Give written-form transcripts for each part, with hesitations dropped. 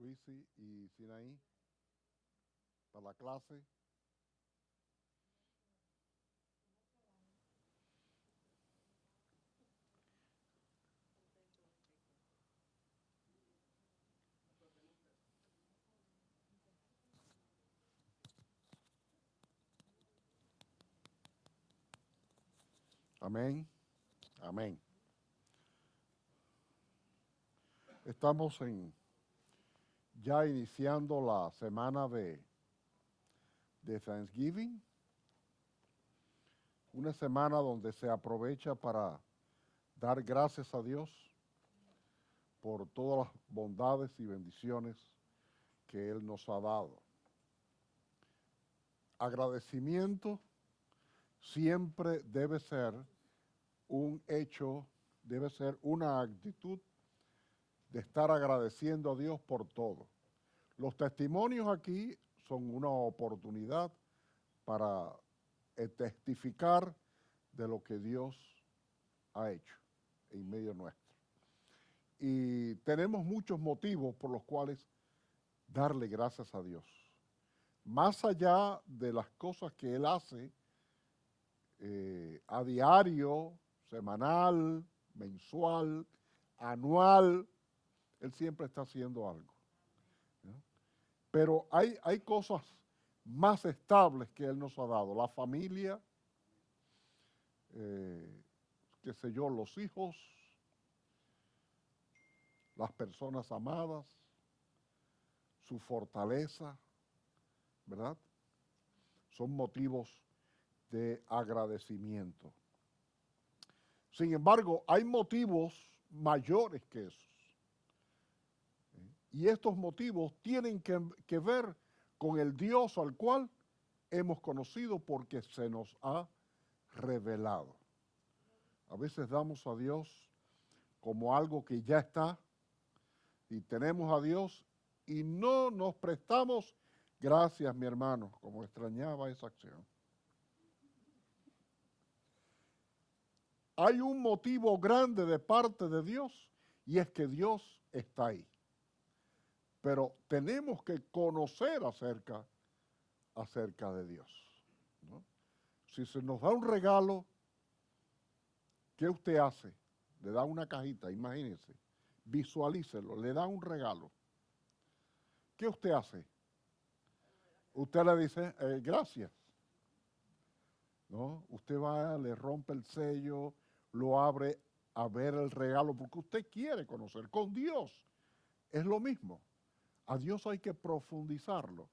Luisi y Sinaí para la clase. Amén. Amén. Estamos ya iniciando la semana de Thanksgiving, una semana donde se aprovecha para dar gracias a Dios por todas las bondades y bendiciones que Él nos ha dado. Agradecimiento siempre debe ser un hecho, debe ser una actitud de estar agradeciendo a Dios por todo. Los testimonios aquí son una oportunidad para testificar de lo que Dios ha hecho en medio nuestro. Y tenemos muchos motivos por los cuales darle gracias a Dios. Más allá de las cosas que Él hace a diario, semanal, mensual, anual, Él siempre está haciendo algo, ¿no? Pero hay cosas más estables que Él nos ha dado. La familia, qué sé yo, los hijos, las personas amadas, su fortaleza, ¿verdad? Son motivos de agradecimiento. Sin embargo, hay motivos mayores que esos. Y estos motivos tienen que ver con el Dios al cual hemos conocido porque se nos ha revelado. A veces damos a Dios como algo que ya está y tenemos a Dios y no nos prestamos, gracias mi hermano, como extrañaba esa acción. Hay un motivo grande de parte de Dios y es que Dios está ahí. Pero tenemos que conocer acerca de Dios, ¿no? Si se nos da un regalo, ¿qué usted hace? Le da una cajita, imagínese, visualícelo, le da un regalo. ¿Qué usted hace? Usted le dice, gracias, ¿no? Usted va, le rompe el sello, lo abre a ver el regalo, porque usted quiere conocer. Con Dios es lo mismo. A Dios hay que profundizarlo.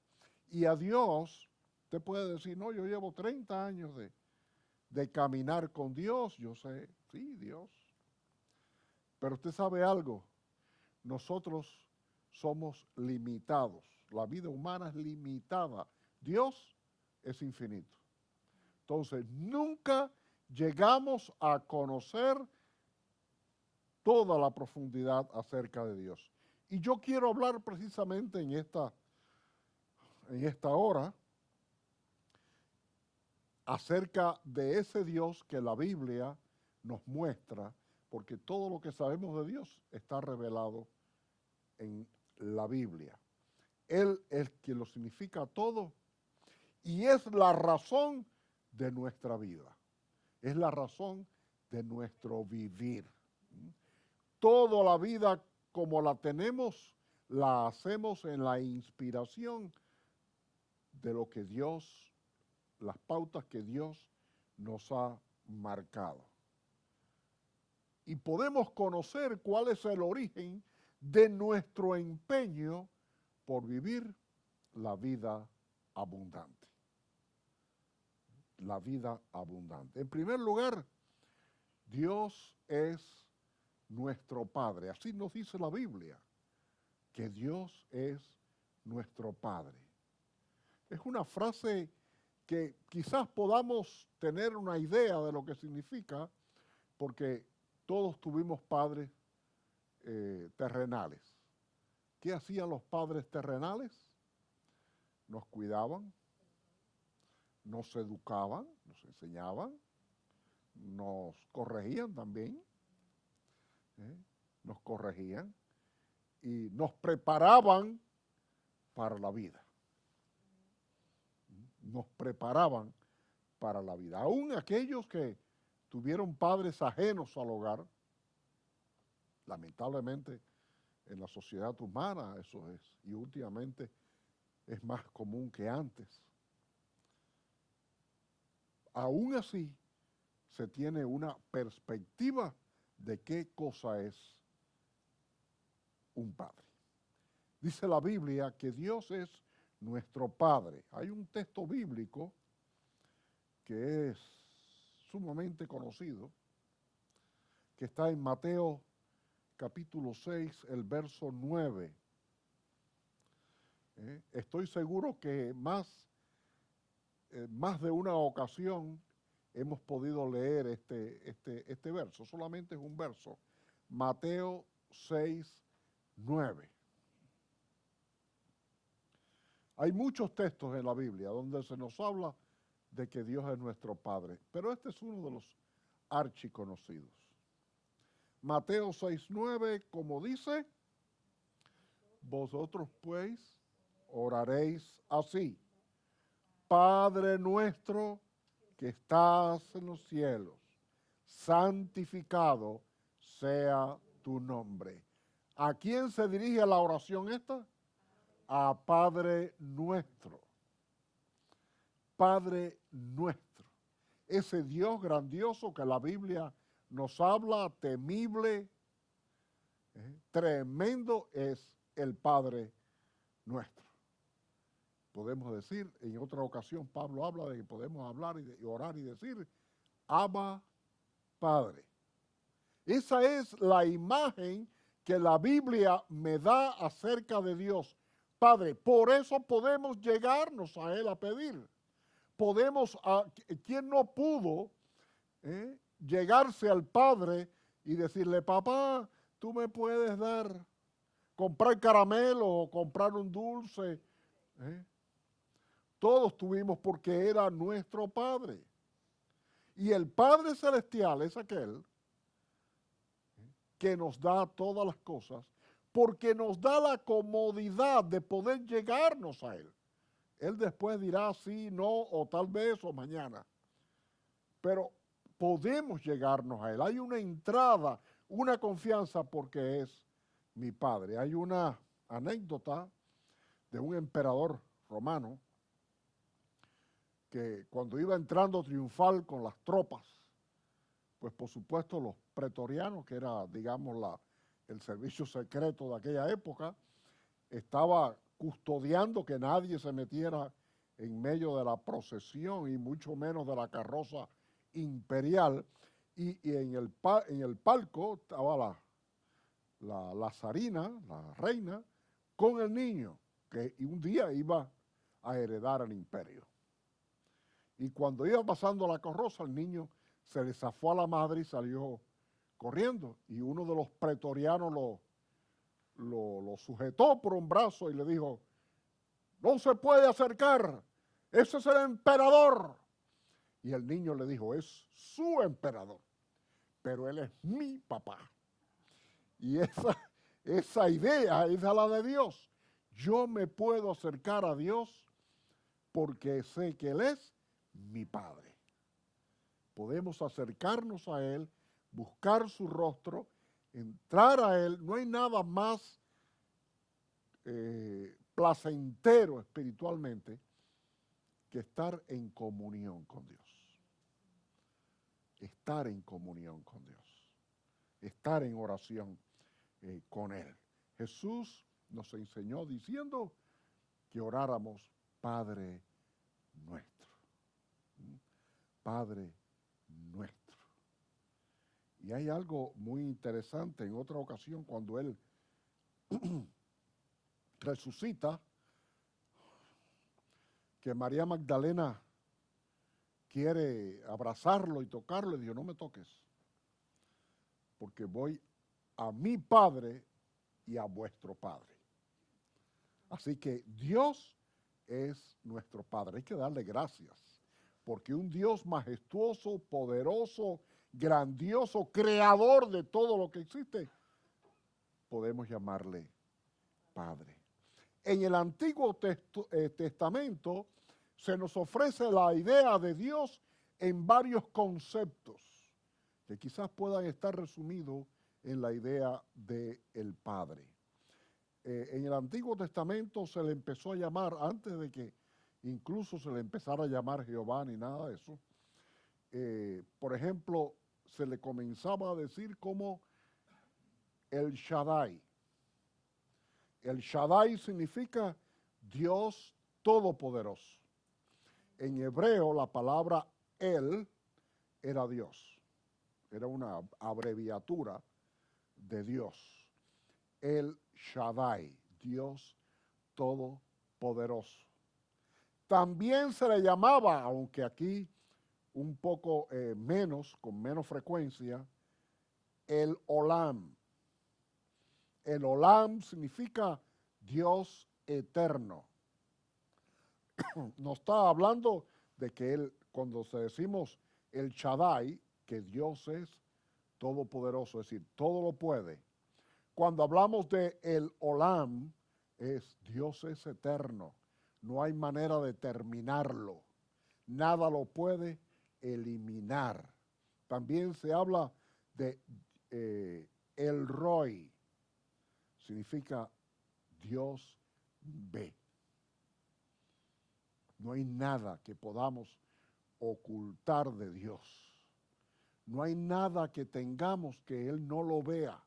Y a Dios, usted puede decir, no, yo llevo 30 años de caminar con Dios, yo sé, sí, Dios. Pero usted sabe algo, nosotros somos limitados, la vida humana es limitada, Dios es infinito. Entonces, nunca llegamos a conocer toda la profundidad acerca de Dios. Y yo quiero hablar precisamente en esta hora acerca de ese Dios que la Biblia nos muestra, porque todo lo que sabemos de Dios está revelado en la Biblia. Él es quien lo significa todo y es la razón de nuestra vida, es la razón de nuestro vivir. Toda la vida como la tenemos, la hacemos en la inspiración de lo que Dios, las pautas que Dios nos ha marcado. Y podemos conocer cuál es el origen de nuestro empeño por vivir la vida abundante. La vida abundante. En primer lugar, Dios es nuestro Padre. Así nos dice la Biblia, que Dios es nuestro Padre. Es una frase que quizás podamos tener una idea de lo que significa, porque todos tuvimos padres terrenales. ¿Qué hacían los padres terrenales? Nos cuidaban, nos educaban, nos enseñaban, nos corregían también, nos corregían. y nos preparaban para la vida. Nos preparaban para la vida. Aún aquellos que tuvieron padres ajenos al hogar, lamentablemente en la sociedad humana eso es, y últimamente es más común que antes. Aún así, se tiene una perspectiva de qué cosa es un padre. Dice la Biblia que Dios es nuestro Padre. Hay un texto bíblico que es sumamente conocido, que está en Mateo capítulo 6, el verso 9. Estoy seguro que más de una ocasión hemos podido leer este verso. Solamente es un verso. Mateo 6, 9. Hay muchos textos en la Biblia donde se nos habla de que Dios es nuestro Padre, pero este es uno de los archiconocidos. Mateo 6, 9, como dice, vosotros pues oraréis así: Padre nuestro que estás en los cielos, santificado sea tu nombre. ¿A quién se dirige la oración esta? A Padre nuestro. Padre nuestro. Ese Dios grandioso que la Biblia nos habla, temible, tremendo, es el Padre nuestro. Podemos decir, en otra ocasión Pablo habla de que podemos hablar y orar y decir, Abba Padre. Esa es la imagen que la Biblia me da acerca de Dios, Padre. Por eso podemos llegarnos a Él a pedir. ¿Quién no pudo llegarse al Padre y decirle, papá, tú me puedes dar, comprar caramelo o comprar un dulce? Todos tuvimos, porque era nuestro Padre. Y el Padre Celestial es aquel que nos da todas las cosas, porque nos da la comodidad de poder llegarnos a Él. Él después dirá sí, no, o tal vez, o mañana. Pero podemos llegarnos a Él. Hay una entrada, una confianza, porque es mi Padre. Hay una anécdota de un emperador romano que cuando iba entrando triunfal con las tropas, pues por supuesto los pretorianos, que era, digamos, el servicio secreto de aquella época, estaba custodiando que nadie se metiera en medio de la procesión y mucho menos de la carroza imperial. Y en el palco estaba la zarina, la reina, con el niño, que un día iba a heredar el imperio. Y cuando iba pasando la carroza, el niño se le zafó a la madre y salió corriendo. Y uno de los pretorianos lo sujetó por un brazo y le dijo, no se puede acercar, ese es el emperador. Y el niño le dijo, es su emperador, pero él es mi papá. Y esa idea es la de Dios. Yo me puedo acercar a Dios porque sé que Él es mi Padre. Podemos acercarnos a Él, buscar su rostro, entrar a Él. No hay nada más placentero espiritualmente que estar en comunión con Dios. Estar en comunión con Dios. Estar en oración con Él. Jesús nos enseñó diciendo que oráramos Padre nuestro. Padre nuestro. Y hay algo muy interesante. En otra ocasión, cuando Él resucita, que María Magdalena quiere abrazarlo y tocarlo, y dijo, no me toques, porque voy a mi Padre y a vuestro Padre. Así que Dios es nuestro Padre. Hay que darle gracias, porque un Dios majestuoso, poderoso, grandioso, creador de todo lo que existe, podemos llamarle Padre. En el Antiguo Testamento se nos ofrece la idea de Dios en varios conceptos que quizás puedan estar resumidos en la idea del Padre. En el Antiguo Testamento se le empezó a llamar, antes de que incluso se le empezara a llamar Jehová ni nada de eso, por ejemplo, se le comenzaba a decir como el Shaddai. El Shaddai significa Dios Todopoderoso. En hebreo la palabra El era Dios. Era una abreviatura de Dios. El Shaddai, Dios Todopoderoso. También se le llamaba, aunque aquí un poco menos, con menos frecuencia, el Olam. El Olam significa Dios eterno. Nos está hablando de que él, cuando decimos el Shaddai, que Dios es todopoderoso, es decir, todo lo puede. Cuando hablamos de el Olam, Dios es eterno. No hay manera de terminarlo. Nada lo puede eliminar. También se habla de el Roi. Significa Dios ve. No hay nada que podamos ocultar de Dios. No hay nada que tengamos que Él no lo vea.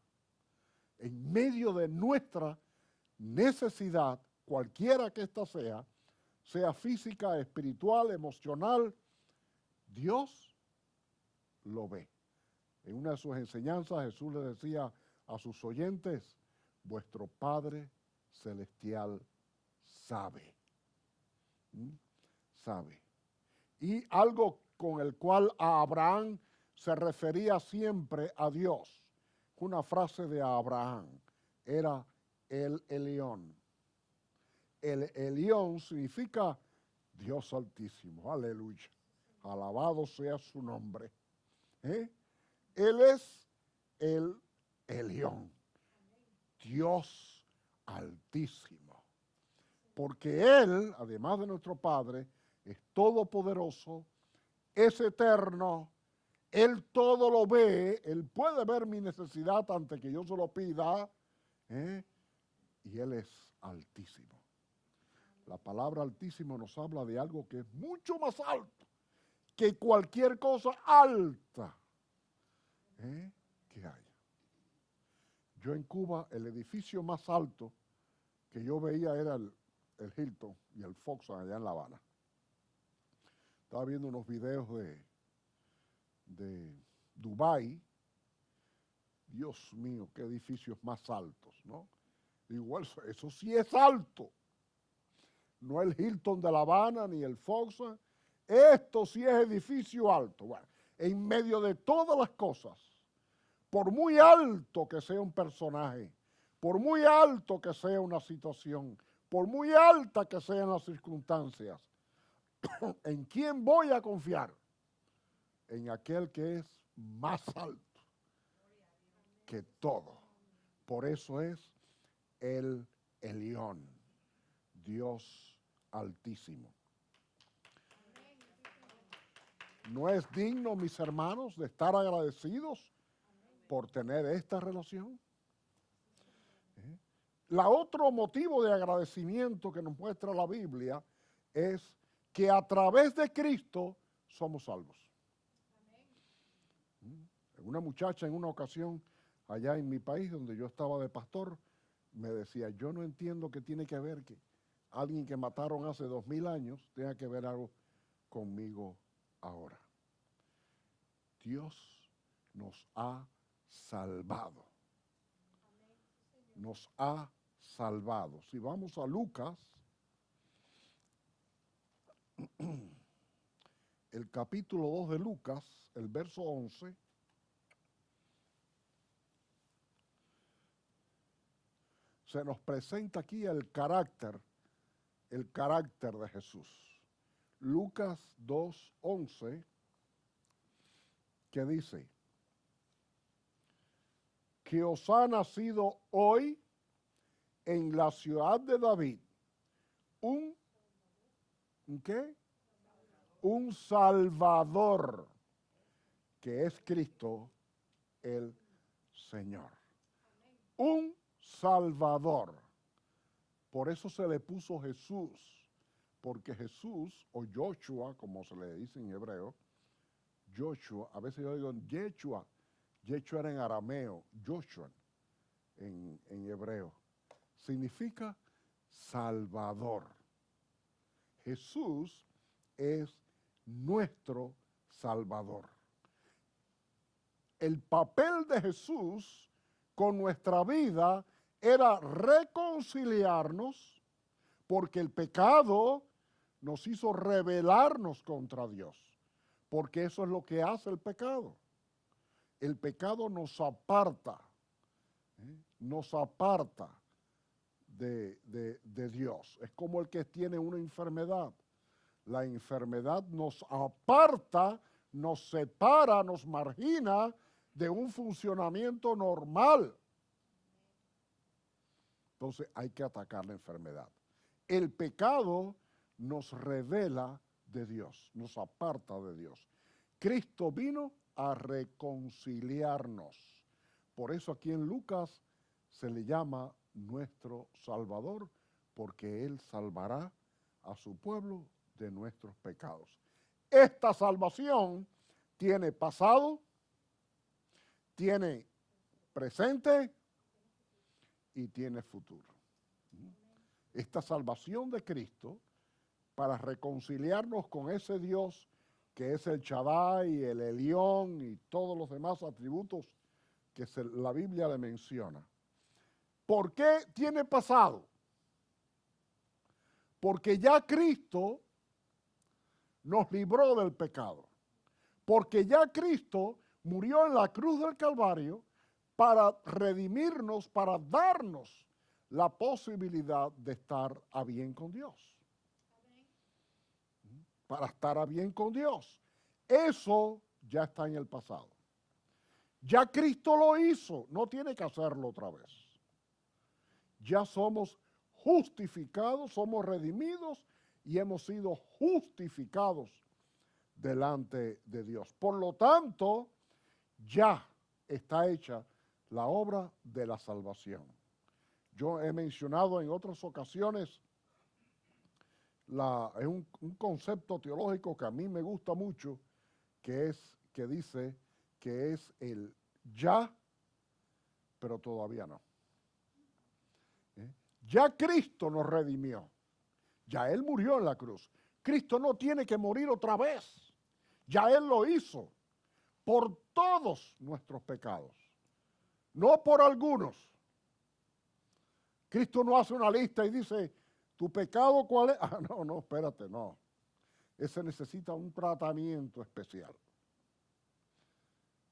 En medio de nuestra necesidad, cualquiera que ésta sea física, espiritual, emocional, Dios lo ve. En una de sus enseñanzas Jesús le decía a sus oyentes, vuestro Padre Celestial sabe. Sabe. Y algo con el cual a Abraham se refería siempre a Dios, una frase de Abraham, era el Elión. El Elión significa Dios Altísimo, aleluya, alabado sea su nombre. Él es el Elión, Dios Altísimo, porque Él, además de nuestro Padre, es todopoderoso, es eterno, Él todo lo ve, Él puede ver mi necesidad antes que yo se lo pida, y Él es altísimo. La palabra altísimo nos habla de algo que es mucho más alto que cualquier cosa alta que haya. Yo en Cuba, el edificio más alto que yo veía era el Hilton y el Fox allá en La Habana. Estaba viendo unos videos de Dubái. Dios mío, qué edificios más altos, ¿no? Igual, eso sí es alto. No el Hilton de La Habana ni el Fox. Esto sí es edificio alto. Bueno, en medio de todas las cosas, por muy alto que sea un personaje, por muy alto que sea una situación, por muy alta que sean las circunstancias, ¿en quién voy a confiar? En aquel que es más alto que todo. Por eso es el Elión, Dios Altísimo. ¿No es digno, mis hermanos, de estar agradecidos por tener esta relación? La otro motivo de agradecimiento que nos muestra la Biblia es que a través de Cristo somos salvos. Una muchacha en una ocasión allá en mi país, donde yo estaba de pastor, me decía, yo no entiendo qué tiene que ver que alguien que mataron hace 2000 años tenga que ver algo conmigo ahora. Dios nos ha salvado. Nos ha salvado. Si vamos a Lucas, el capítulo 2 de Lucas, el verso 11, se nos presenta aquí el carácter de Jesús. Lucas 2:11, que dice, que os ha nacido hoy en la ciudad de David ¿un qué? Un Salvador, que es Cristo el Señor. Un Salvador. Por eso se le puso Jesús, porque Jesús, o Joshua, como se le dice en hebreo, Joshua, a veces yo digo Yeshua, Yeshua era en arameo, Joshua en hebreo, significa Salvador. Jesús es nuestro Salvador. El papel de Jesús con nuestra vida era reconciliarnos, porque el pecado nos hizo rebelarnos contra Dios, porque eso es lo que hace el pecado. El pecado nos aparta de Dios. Es como el que tiene una enfermedad. La enfermedad nos aparta, nos separa, nos margina de un funcionamiento normal. Entonces hay que atacar la enfermedad. El pecado nos revela de Dios, nos aparta de Dios. Cristo vino a reconciliarnos. Por eso aquí en Lucas se le llama nuestro Salvador, porque Él salvará a su pueblo de nuestros pecados. Esta salvación tiene pasado, tiene presente y tiene futuro. Esta salvación de Cristo para reconciliarnos con ese Dios que es el Shaddai, el Elión y todos los demás atributos que la Biblia le menciona. ¿Por qué tiene pasado? Porque ya Cristo nos libró del pecado. Porque ya Cristo murió en la cruz del Calvario para redimirnos, para darnos la posibilidad de estar a bien con Dios. Para estar a bien con Dios. Eso ya está en el pasado. Ya Cristo lo hizo, no tiene que hacerlo otra vez. Ya somos justificados, somos redimidos y hemos sido justificados delante de Dios. Por lo tanto, ya está hecha la obra de la salvación. Yo he mencionado en otras ocasiones es un concepto teológico que a mí me gusta mucho, que dice que es el ya, pero todavía no. Ya Cristo nos redimió. Ya Él murió en la cruz. Cristo no tiene que morir otra vez. Ya Él lo hizo por todos nuestros pecados, no por algunos. Cristo no hace una lista y dice, ¿tu pecado cuál es? Ah, no, espérate, no. Ese necesita un tratamiento especial.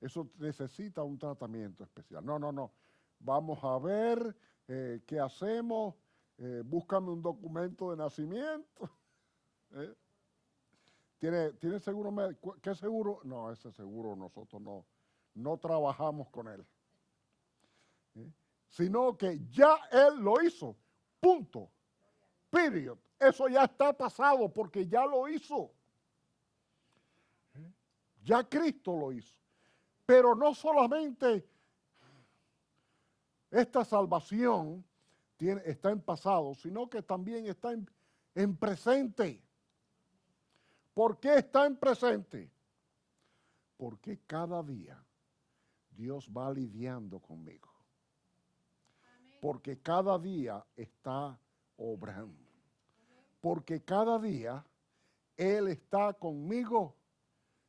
Eso necesita un tratamiento especial. No. Vamos a ver qué hacemos. Búscame un documento de nacimiento. ¿Tiene seguro médico? ¿Qué seguro? No, ese seguro nosotros no trabajamos con él. Sino que ya Él lo hizo. Punto. Period. Eso ya está pasado porque ya lo hizo. Ya Cristo lo hizo. Pero no solamente esta salvación está en pasado, sino que también está en presente. ¿Por qué está en presente? Porque cada día Dios va lidiando conmigo. Porque cada día está obrando. Porque cada día Él está conmigo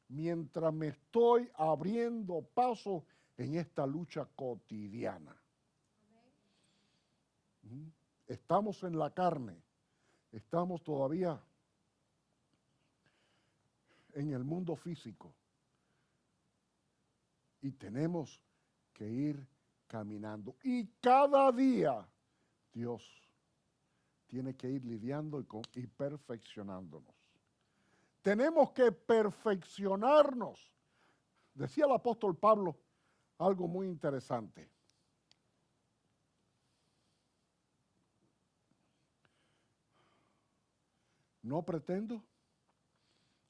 mientras me estoy abriendo paso en esta lucha cotidiana. Estamos en la carne, estamos todavía en el mundo físico y tenemos que ir caminando. Y cada día Dios tiene que ir lidiando y perfeccionándonos. Tenemos que perfeccionarnos. Decía el apóstol Pablo algo muy interesante. No pretendo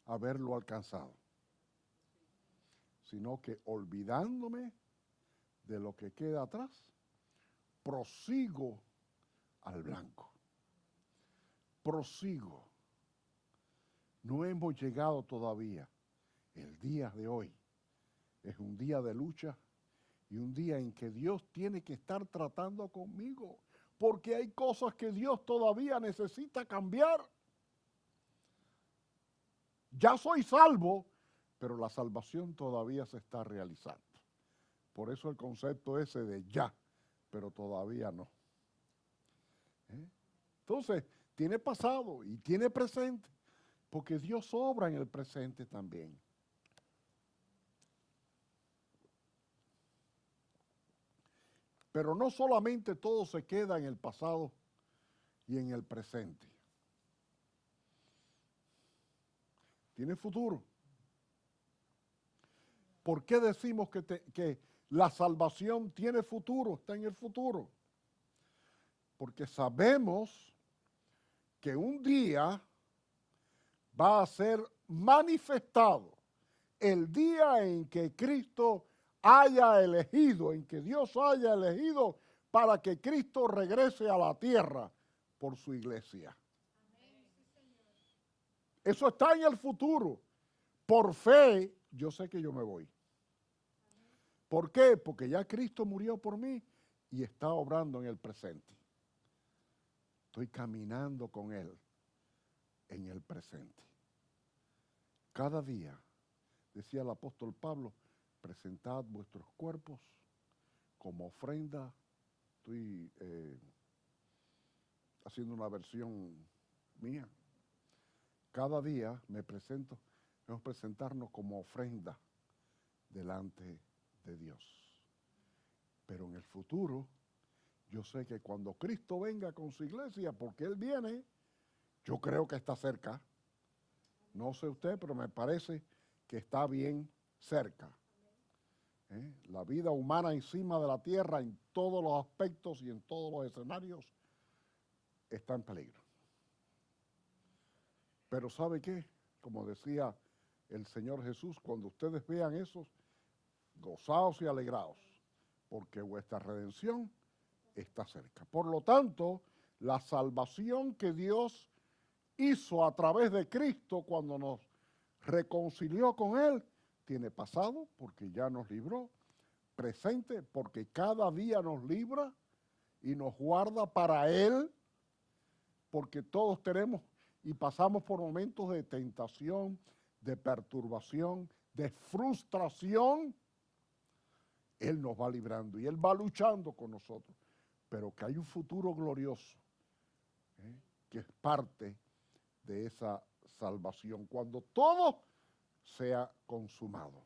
haberlo alcanzado, sino que olvidándome de lo que queda atrás, prosigo al blanco. Prosigo. No hemos llegado todavía. El día de hoy es un día de lucha y un día en que Dios tiene que estar tratando conmigo, porque hay cosas que Dios todavía necesita cambiar. Ya soy salvo, pero la salvación todavía se está realizando. Por eso el concepto ese de ya, pero todavía no. Entonces, tiene pasado y tiene presente, porque Dios obra en el presente también. Pero no solamente todo se queda en el pasado y en el presente. Tiene futuro. ¿Por qué decimos que la salvación tiene futuro, está en el futuro? Porque sabemos que un día va a ser manifestado el día en que Cristo haya elegido, en que Dios haya elegido para que Cristo regrese a la tierra por su iglesia. Eso está en el futuro. Por fe, yo sé que yo me voy. ¿Por qué? Porque ya Cristo murió por mí y está obrando en el presente. Estoy caminando con Él en el presente. Cada día, decía el apóstol Pablo, presentad vuestros cuerpos como ofrenda. Estoy haciendo una versión mía. Cada día debemos presentarnos como ofrenda delante de Dios. Pero en el futuro, yo sé que cuando Cristo venga con su iglesia, porque Él viene, yo creo que está cerca. No sé usted, pero me parece que está bien cerca. La vida humana encima de la tierra, en todos los aspectos y en todos los escenarios, está en peligro. Pero ¿sabe qué? Como decía el Señor Jesús, cuando ustedes vean eso, gozaos y alegraos, porque vuestra redención está cerca. Por lo tanto, la salvación que Dios hizo a través de Cristo cuando nos reconcilió con Él, tiene pasado porque ya nos libró, presente porque cada día nos libra y nos guarda para Él, porque todos tenemos y pasamos por momentos de tentación, de perturbación, de frustración. Él nos va librando y Él va luchando con nosotros, pero que hay un futuro glorioso, que es parte de esa salvación, cuando todo sea consumado.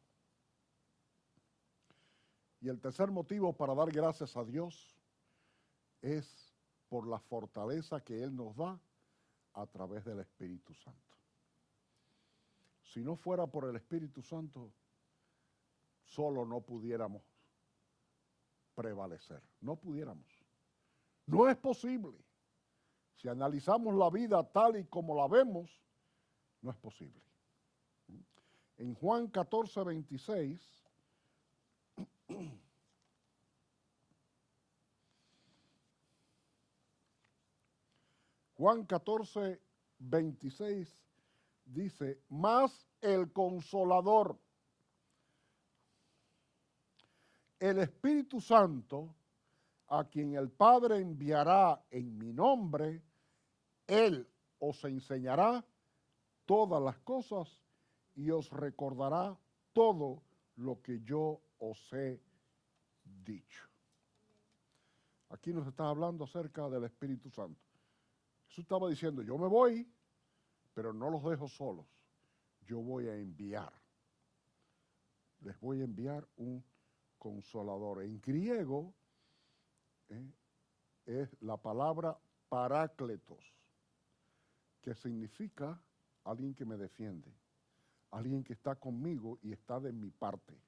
Y el tercer motivo para dar gracias a Dios es por la fortaleza que Él nos da a través del Espíritu Santo. Si no fuera por el Espíritu Santo, solo no pudiéramos prevalecer, no pudiéramos. No es posible. Si analizamos la vida tal y como la vemos, no es posible. En Juan 14, 26, Juan 14, 26 dice, mas el Consolador, el Espíritu Santo, a quien el Padre enviará en mi nombre, Él os enseñará todas las cosas y os recordará todo lo que yo os he dicho. Aquí nos está hablando acerca del Espíritu Santo. Jesús estaba diciendo, yo me voy, pero no los dejo solos. Yo voy a enviar. Les voy a enviar un consolador. En griego es la palabra parácletos, que significa alguien que me defiende, alguien que está conmigo y está de mi parte.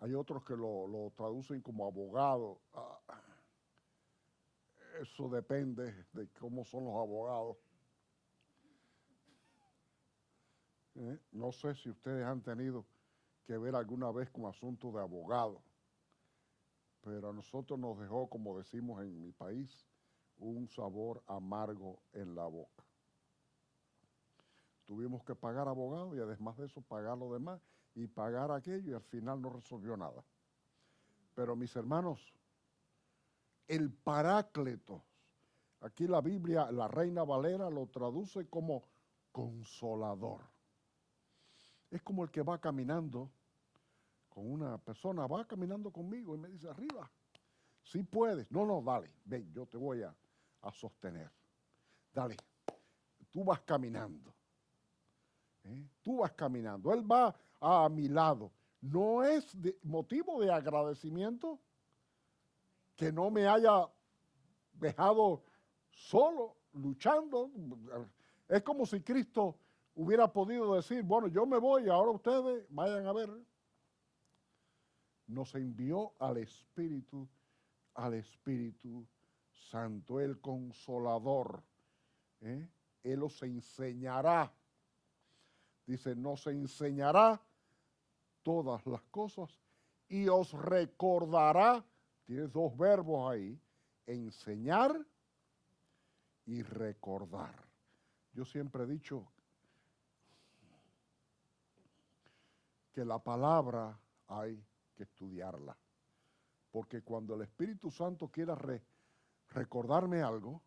Hay otros que lo traducen como abogado. Eso depende de cómo son los abogados. No sé si ustedes han tenido que ver alguna vez con asuntos de abogado, pero a nosotros nos dejó, como decimos en mi país, un sabor amargo en la boca. Tuvimos que pagar abogado y además de eso pagar lo demás y pagar aquello y al final no resolvió nada. Pero mis hermanos, el Paráclito, aquí la Biblia, la Reina Valera lo traduce como consolador. Es como el que va caminando con una persona, va caminando conmigo y me dice, arriba, sí puedes. No, dale, ven, yo te voy a sostener. Dale, tú vas caminando. Tú vas caminando, él va a mi lado. No es motivo de agradecimiento que no me haya dejado solo, luchando. Es como si Cristo hubiera podido decir, bueno, yo me voy, ahora ustedes vayan a ver. Nos envió al Espíritu Santo, el Consolador. Él os enseñará. Dice, nos enseñará todas las cosas y os recordará. Tienes dos verbos ahí, enseñar y recordar. Yo siempre he dicho que la palabra hay que estudiarla, porque cuando el Espíritu Santo quiera recordarme algo,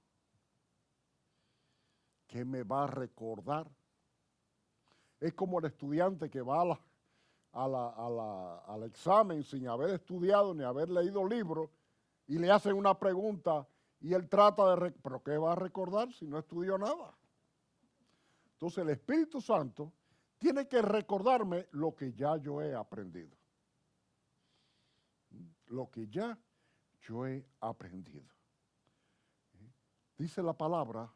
¿qué me va a recordar? Es como el estudiante que va al examen sin haber estudiado ni haber leído libros y le hacen una pregunta y él trata de, ¿pero qué va a recordar si no estudió nada? Entonces el Espíritu Santo tiene que recordarme lo que ya yo he aprendido. Lo que ya yo he aprendido. Dice la palabra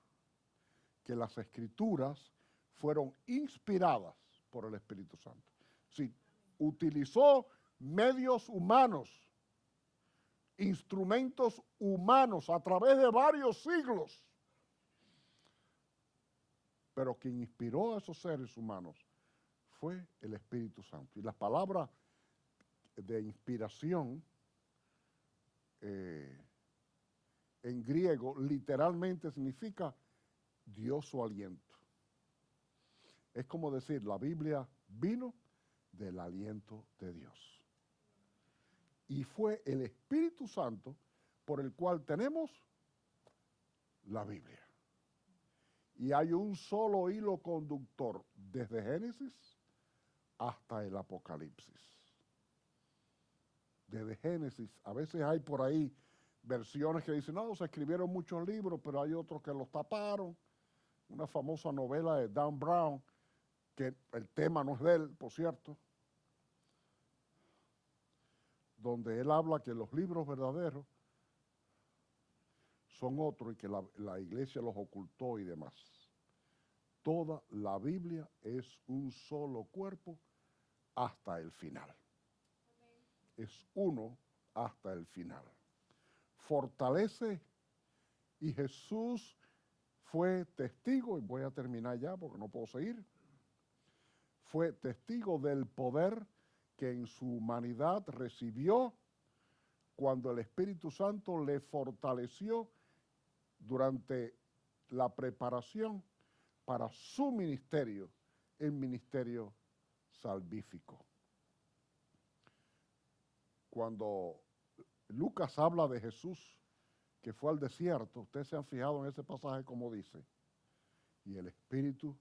que las Escrituras fueron inspiradas por el Espíritu Santo. Sí, utilizó medios humanos, instrumentos humanos a través de varios siglos. Pero quien inspiró a esos seres humanos fue el Espíritu Santo. Y la palabra de inspiración en griego literalmente significa Dios su aliento. Es como decir, la Biblia vino del aliento de Dios. Y fue el Espíritu Santo por el cual tenemos la Biblia. Y hay un solo hilo conductor desde Génesis hasta el Apocalipsis. Desde Génesis, a veces hay por ahí versiones que dicen, no, se escribieron muchos libros, pero hay otros que los taparon. Una famosa novela de Dan Brown, que el tema no es de él, por cierto, donde él habla que los libros verdaderos son otros y que la iglesia los ocultó y demás. Toda la Biblia es un solo cuerpo hasta el final. Es uno hasta el final. Fortalece, y Jesús fue testigo, y voy a terminar ya porque no puedo seguir, fue testigo del poder que en su humanidad recibió cuando el Espíritu Santo le fortaleció durante la preparación para su ministerio, el ministerio salvífico. Cuando Lucas habla de Jesús que fue al desierto, ustedes se han fijado en ese pasaje como dice, y el Espíritu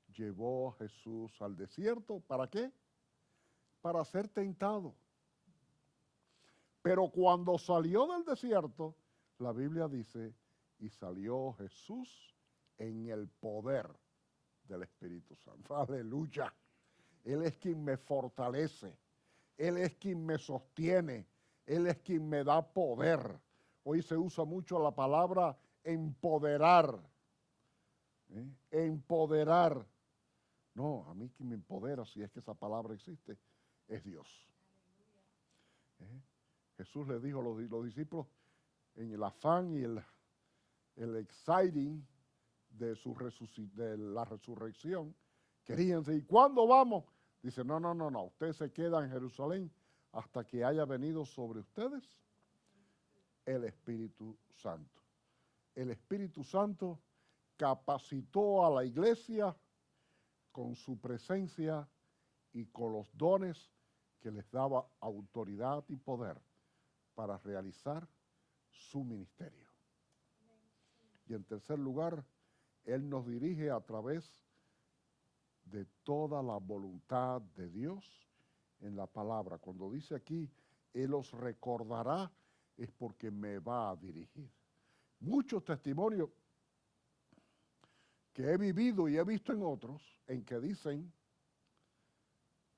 llevó a Jesús al desierto, ¿para qué? Para ser tentado. Pero cuando salió del desierto, la Biblia dice, y salió Jesús en el poder del Espíritu Santo. Aleluya. Él es quien me fortalece. Él es quien me sostiene. Él es quien me da poder. Hoy se usa mucho la palabra empoderar. Empoderar. No, a mí quien me empodera, si es que esa palabra existe, es Dios. Jesús le dijo a los discípulos en el afán y el exciting de la resurrección, querían seguir. ¿Cuándo vamos? Dice, no, no, no, no, usted se queda en Jerusalén hasta que haya venido sobre ustedes el Espíritu Santo. El Espíritu Santo capacitó a la iglesia con su presencia y con los dones que les daba autoridad y poder para realizar su ministerio. Y en tercer lugar, Él nos dirige a través de toda la voluntad de Dios en la palabra. Cuando dice aquí, Él os recordará, es porque me va a dirigir. Muchos testimonios que he vivido y he visto en otros, en que dicen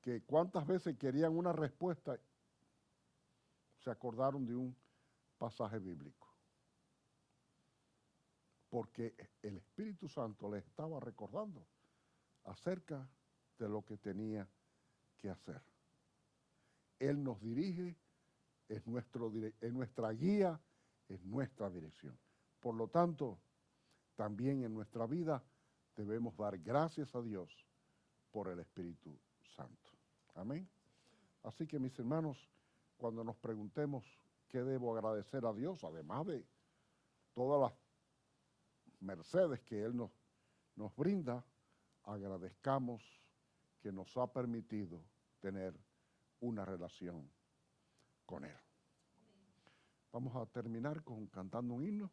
que cuántas veces querían una respuesta, se acordaron de un pasaje bíblico. Porque el Espíritu Santo les estaba recordando acerca de lo que tenía que hacer. Él nos dirige, es nuestra guía, es nuestra dirección. Por lo tanto, también en nuestra vida debemos dar gracias a Dios por el Espíritu Santo. Amén. Así que, mis hermanos, cuando nos preguntemos qué debo agradecer a Dios, además de todas las mercedes que Él nos brinda, agradezcamos que nos ha permitido tener una relación con Él. Vamos a terminar cantando un himno.